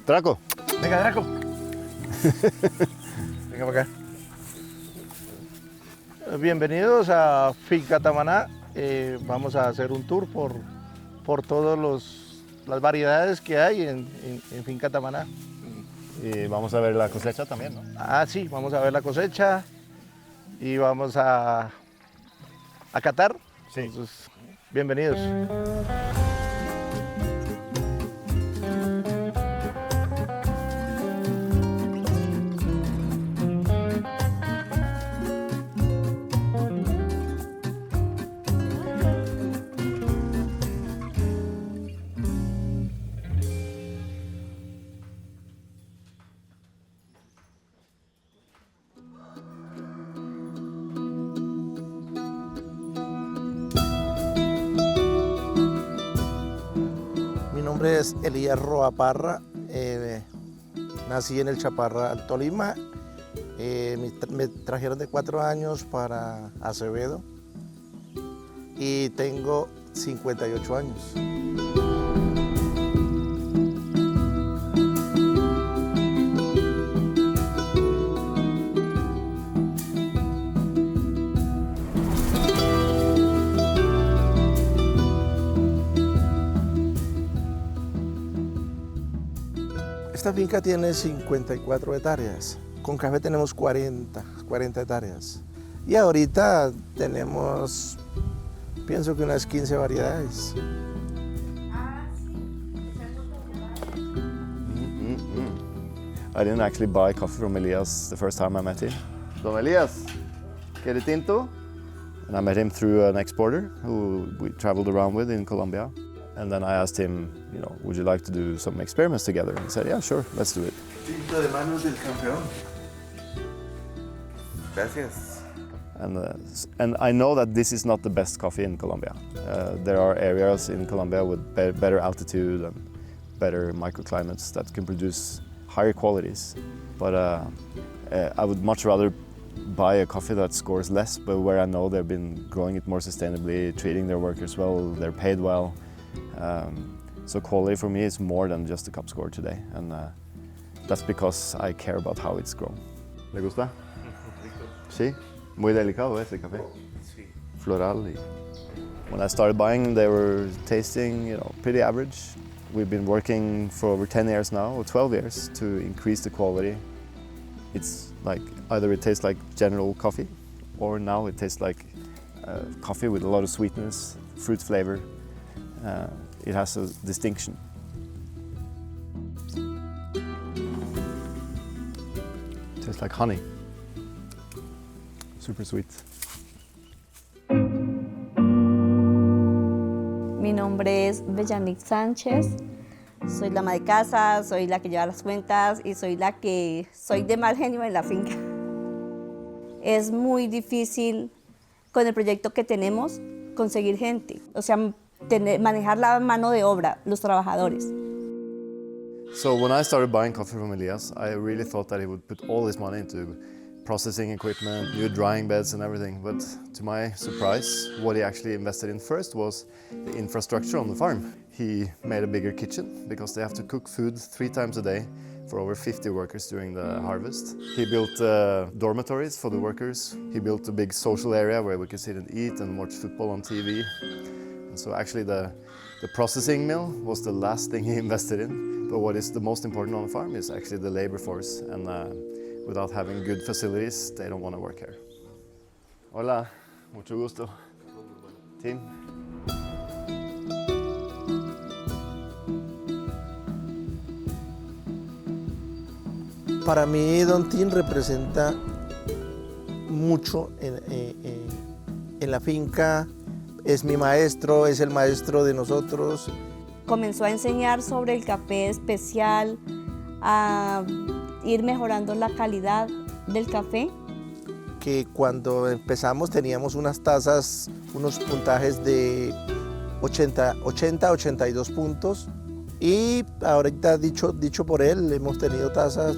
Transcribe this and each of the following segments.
Draco. Venga, Draco. Venga para acá. Bienvenidos a Finca Tamana. Vamos a hacer un tour por todas las variedades que hay en Finca Tamana. Y vamos a ver la cosecha también, ¿no? Ah, sí, vamos a ver la cosecha y vamos a catar. Sí. Entonces, bienvenidos. Mi nombre es Elias Parra, nací en el Chaparral, Tolima. Me trajeron de 4 años para Acevedo y tengo 58 años. Esta finca tiene 54 hectáreas, con café tenemos 40 hectáreas y ahorita tenemos, pienso que unas 15 variedades. I didn't actually buy coffee from Elias the first time I met him. Don Elias, ¿quiere tinto? And I met him through an exporter who we traveled around with in Colombia. And then I asked him, you know, would you like to do some experiments together? And he said, yeah, sure, let's do it. Tinto de manos del campeón. Gracias. And I know that this is not the best coffee in Colombia. There are areas in Colombia with better altitude and better microclimates that can produce higher qualities. But I would much rather buy a coffee that scores less, but where I know they've been growing it more sustainably, treating their workers well, they're paid well. So quality for me is more than just the cup score today, and that's because I care about how it's grown. ¿Le gusta? Sí, muy delicado ese café. Sí. Floral. When I started buying, they were tasting, you know, pretty average. We've been working for over 10 years now, or 12 years, to increase the quality. It's like either it tastes like general coffee, or now it tastes like coffee with a lot of sweetness, fruit flavor. It has a distinction. Tastes like honey. Super sweet. Mi nombre es Bellanid Sánchez. Soy la ama de casa, soy la que lleva las cuentas y soy de mal genio en la finca. Es muy difícil con el proyecto que tenemos conseguir gente, o sea, manejar la mano de obra, los trabajadores. So when I started buying coffee from Elias, I really thought that he would put all his money into processing equipment, new drying beds and everything. But to my surprise, what he actually invested in first was the infrastructure on the farm. He made a bigger kitchen because they have to cook food 3 times a day for over 50 workers during the harvest. He built dormitories for the workers. He built a big social area where we could sit and eat and watch football on TV. And so actually the processing mill was the last thing he invested in. But what is the most important on the farm is actually the labor force. And without having good facilities, they don't want to work here. Hola, mucho gusto. Tim. Para mí, Don Tim representa mucho en la finca. Es mi maestro, es el maestro de nosotros. Comenzó a enseñar sobre el café especial, a ir mejorando la calidad del café. Que cuando empezamos teníamos unas tazas, unos puntajes de 82 puntos. Y ahorita, dicho por él, hemos tenido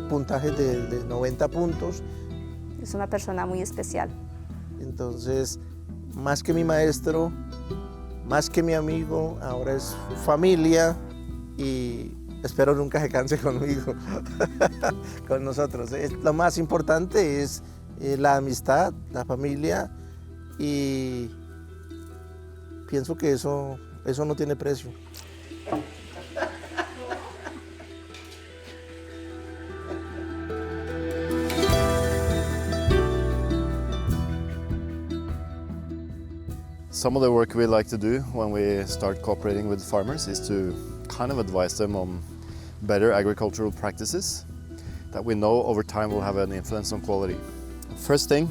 puntajes de 90 puntos. Es una persona muy especial. Entonces, más que mi maestro, más que mi amigo, ahora es familia y espero nunca se canse conmigo, con nosotros. Lo más importante es la amistad, la familia, y pienso que eso no tiene precio. Some of the work we like to do when we start cooperating with farmers is to kind of advise them on better agricultural practices that we know over time will have an influence on quality. First thing,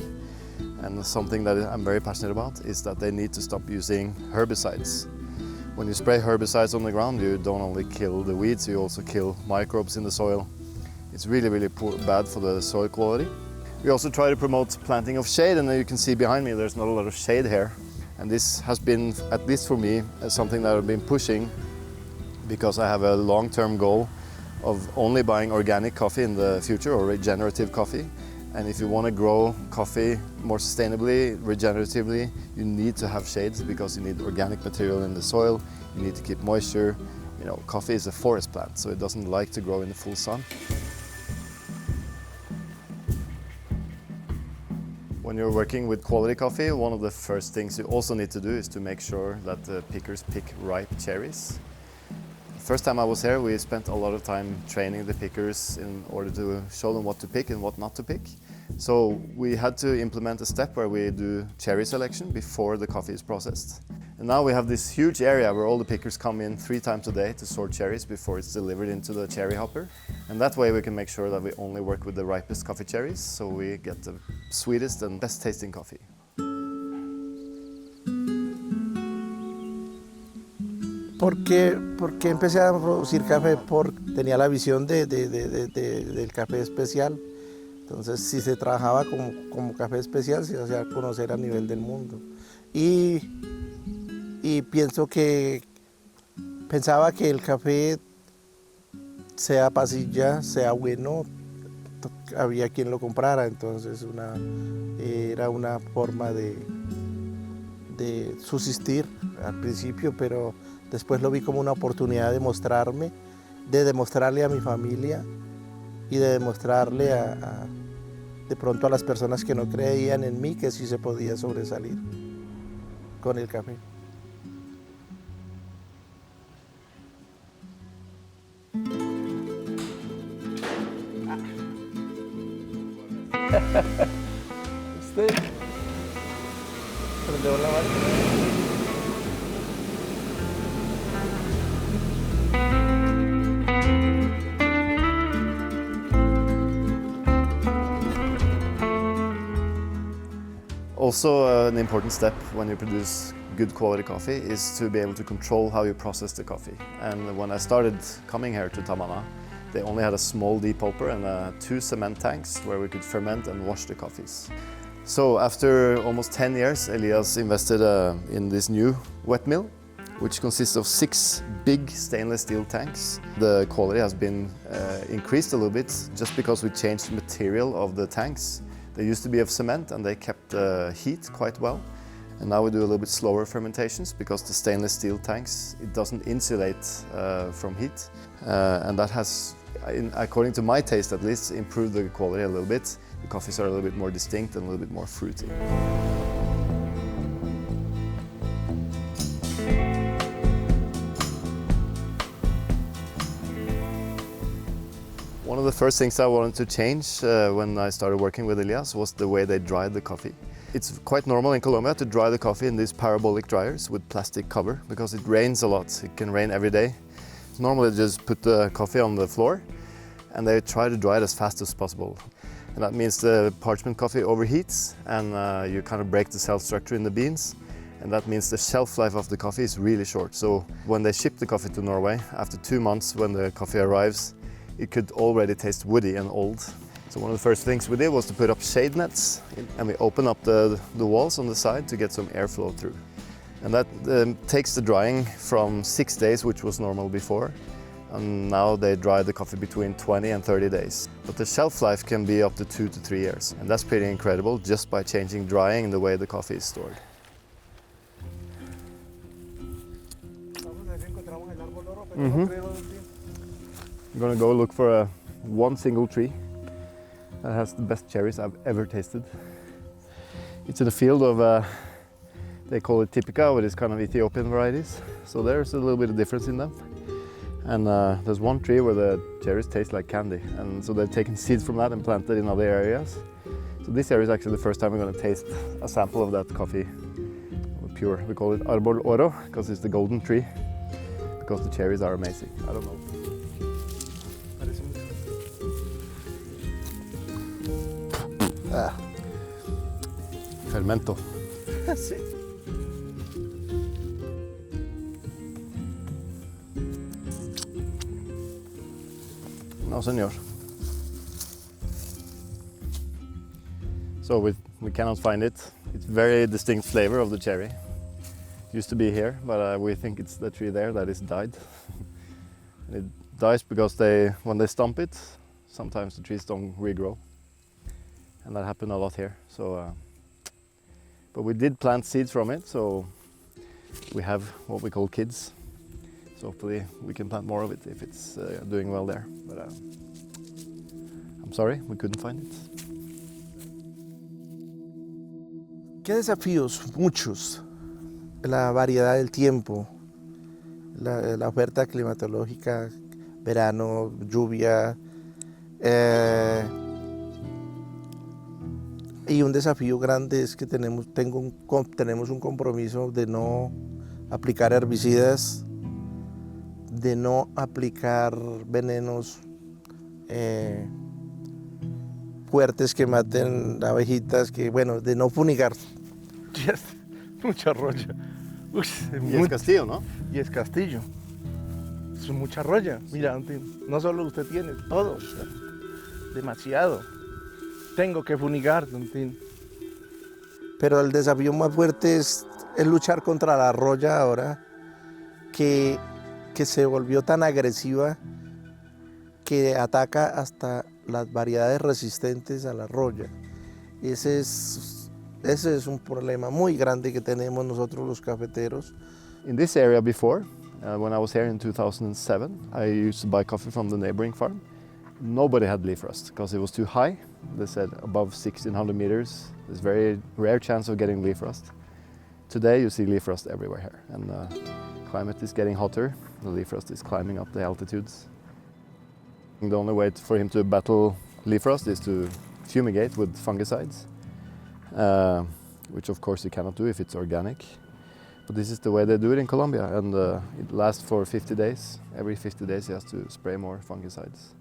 and something that I'm very passionate about, is that they need to stop using herbicides. When you spray herbicides on the ground, you don't only kill the weeds, you also kill microbes in the soil. It's really, really bad for the soil quality. We also try to promote planting of shade, and you can see behind me there's not a lot of shade here. And this has been, at least for me, something that I've been pushing because I have a long-term goal of only buying organic coffee in the future, or regenerative coffee. And if you want to grow coffee more sustainably, regeneratively, you need to have shades because you need organic material in the soil, you need to keep moisture. You know, coffee is a forest plant, so it doesn't like to grow in the full sun. When you're working with quality coffee, one of the first things you also need to do is to make sure that the pickers pick ripe cherries. The first time I was here, we spent a lot of time training the pickers in order to show them what to pick and what not to pick. So we had to implement a step where we do cherry selection before the coffee is processed. And now we have this huge area where all the pickers come in 3 times a day to sort cherries before it's delivered into the cherry hopper. And that way we can make sure that we only work with the ripest coffee cherries, so we get the sweetest and best tasting coffee. ¿Por qué empecé a producir café? Tenía la visión del café especial. Entonces, si se trabajaba como café especial, se hacía conocer a nivel del mundo. Y pensaba que el café, sea pasilla, sea bueno, había quien lo comprara. Entonces, era una forma de subsistir al principio, pero después lo vi como una oportunidad de demostrarle a mi familia y de demostrarle de pronto a las personas que no creían en mí que sí se podía sobresalir con el café. ¿Prendemos la máquina? Also, an important step when you produce good quality coffee is to be able to control how you process the coffee. And when I started coming here to Tamana, they only had a small depulper and 2 cement tanks where we could ferment and wash the coffees. So after almost 10 years, Elias invested in this new wet mill, which consists of 6 big stainless steel tanks. The quality has been increased a little bit just because we changed the material of the tanks. They used to be of cement and they kept the heat quite well. And now we do a little bit slower fermentations because the stainless steel tanks, it doesn't insulate from heat. And that has, according to my taste at least, improved the quality a little bit. The coffees are a little bit more distinct and a little bit more fruity. One of the first things I wanted to change when I started working with Elias was the way they dried the coffee. It's quite normal in Colombia to dry the coffee in these parabolic dryers with plastic cover because it rains a lot. It can rain every day. Normally they just put the coffee on the floor and they try to dry it as fast as possible. And that means the parchment coffee overheats and you kind of break the cell structure in the beans. And that means the shelf life of the coffee is really short. So when they ship the coffee to Norway, after 2 months when the coffee arrives, it could already taste woody and old. So one of the first things we did was to put up shade nets and we open up the walls on the side to get some airflow through. And that takes the drying from 6 days, which was normal before, and now they dry the coffee between 20 and 30 days. But the shelf life can be up to 2 to 3 years, and that's pretty incredible just by changing drying and the way the coffee is stored. I'm gonna go look for one single tree that has the best cherries I've ever tasted. It's in a field of, they call it typica, but it's kind of Ethiopian varieties. So there's a little bit of difference in them. And there's one tree where the cherries taste like candy. And so they've taken seeds from that and planted in other areas. So this area is actually the first time we're going to taste a sample of that coffee. Pure. We call it Arbol Oro because it's the golden tree. Because the cherries are amazing. I don't know. Ah. Fermento. Sí. No, senor. So we cannot find it. It's very distinct flavor of the cherry. It used to be here, but we think it's the tree there that is died. It dies because when they stomp it, sometimes the trees don't regrow. And that happened a lot here. So, but we did plant seeds from it, so we have what we call kids. So hopefully we can plant more of it if it's doing well there. But I'm sorry, we couldn't find it. ¿Qué desafíos? Muchos. La variedad del tiempo, la oferta climatológica, verano, lluvia, y un desafío grande es que tenemos un compromiso de no aplicar herbicidas, de no aplicar venenos fuertes que maten abejitas, de no fumigar. Mucha roya. Uy, Y es Castillo, ¿no? Y es Castillo. Es mucha roya. Mira, no solo usted tiene, todo. O sea, demasiado. Tengo que fumigar. Pero el desafío más fuerte es luchar contra la roya ahora, que se volvió tan agresiva que ataca hasta las variedades resistentes a la roya. Ese es un problema muy grande que tenemos nosotros los cafeteros. In this area before, when I was here in 2007, I used to buy coffee from the neighboring farm. Nobody had leaf rust because it was too high. They said above 1600 meters, there's very rare chance of getting leaf rust. Today you see leaf rust everywhere here, and climate is getting hotter. The leaf rust is climbing up the altitudes. The only way for him to battle leaf rust is to fumigate with fungicides, which of course you cannot do if it's organic. But this is the way they do it in Colombia, and it lasts for 50 days. Every 50 days he has to spray more fungicides,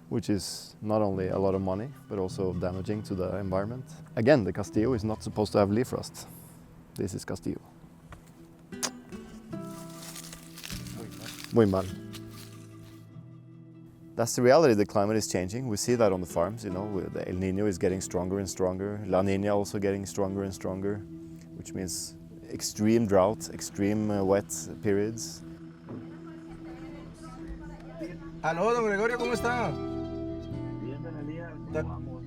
which is not only a lot of money, but also damaging to the environment. Again, the Castillo is not supposed to have leaf rust. This is Castillo. Muy mal. That's the reality. The climate is changing. We see that on the farms, you know, the El Niño is getting stronger and stronger. La Niña also getting stronger and stronger, which means extreme drought, extreme wet periods. Aló, don Gregorio, ¿cómo está? Bien, don Elías.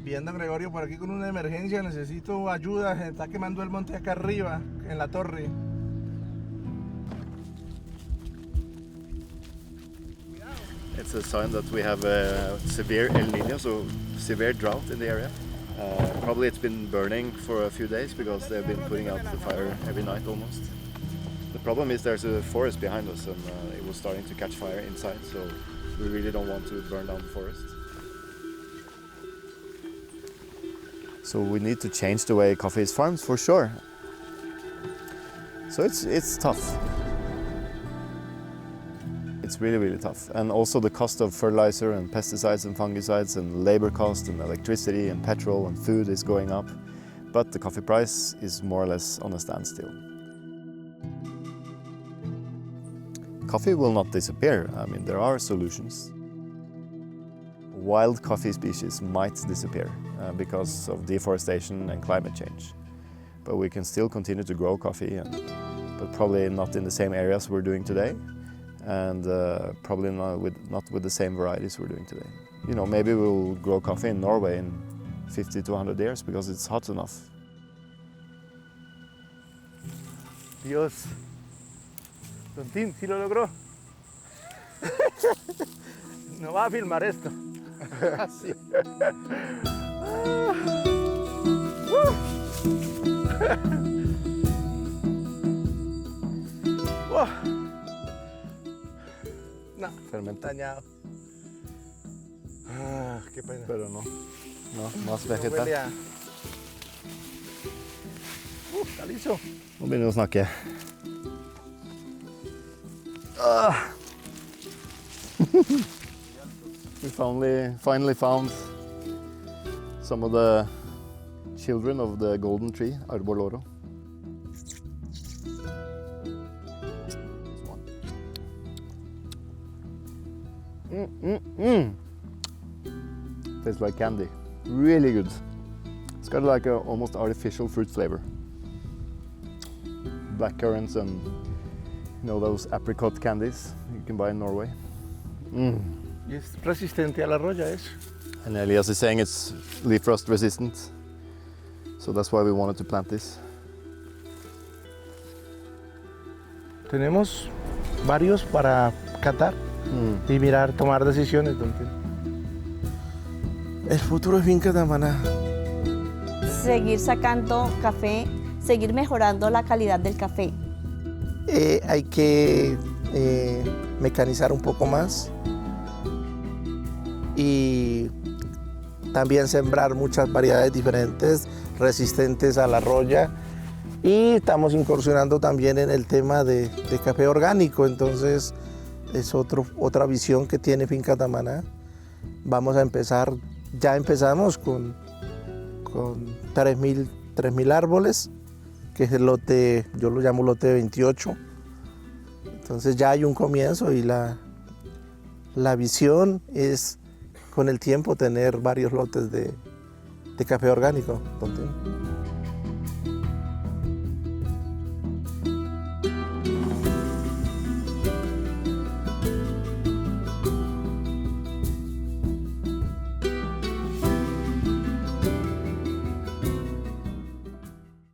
Bien, don Gregorio, por aquí con una emergencia, necesito ayuda. Se está quemando el monte acá arriba, en la torre. It's a sign that we have a severe El Niño, so severe drought in the area. Probably it's been burning for a few days because they've been putting out the fire every night almost. The problem is there's a forest behind us, and it was starting to catch fire inside, so we really don't want to burn down the forest. So we need to change the way coffee is farmed for sure. So it's tough. It's really, really tough. And also the cost of fertilizer and pesticides and fungicides and labor cost and electricity and petrol and food is going up. But the coffee price is more or less on a standstill. Coffee will not disappear. I mean, there are solutions. Wild coffee species might disappear because of deforestation and climate change. But we can still continue to grow coffee, but probably not in the same areas we're doing today. And probably not with the same varieties we're doing today. You know, maybe we'll grow coffee in Norway in 50 to 100 years because it's hot enough. Dios, Don Tim, sí lo logró. No va a filmar esto. Así. No, Fermenta. dañado. Qué pena. Pero no, más No vegetal. huele a... Está listo. Nå begynner vi å snakke. We finally found some of the children of the golden tree, arboloro. Tastes like candy. Really good. It's got like a almost artificial fruit flavor. Black currants and those apricot candies you can buy in Norway. Y es resistente a la roya, eso. And Elias is saying it's leaf rust resistant, so that's why we wanted to plant this. Tenemos varios para catar y mirar, tomar decisiones. El futuro de Finca Tamana. Seguir sacando café, seguir mejorando la calidad del café. Hay que mecanizar un poco más y también sembrar muchas variedades diferentes, resistentes a la roya. Y estamos incursionando también en el tema de café orgánico, entonces es otra visión que tiene Finca Tamana. Vamos a empezar, ya empezamos con 3.000 árboles, que es el lote, yo lo llamo lote 28. Entonces ya hay un comienzo y la visión es con el tiempo tener varios lotes de café orgánico.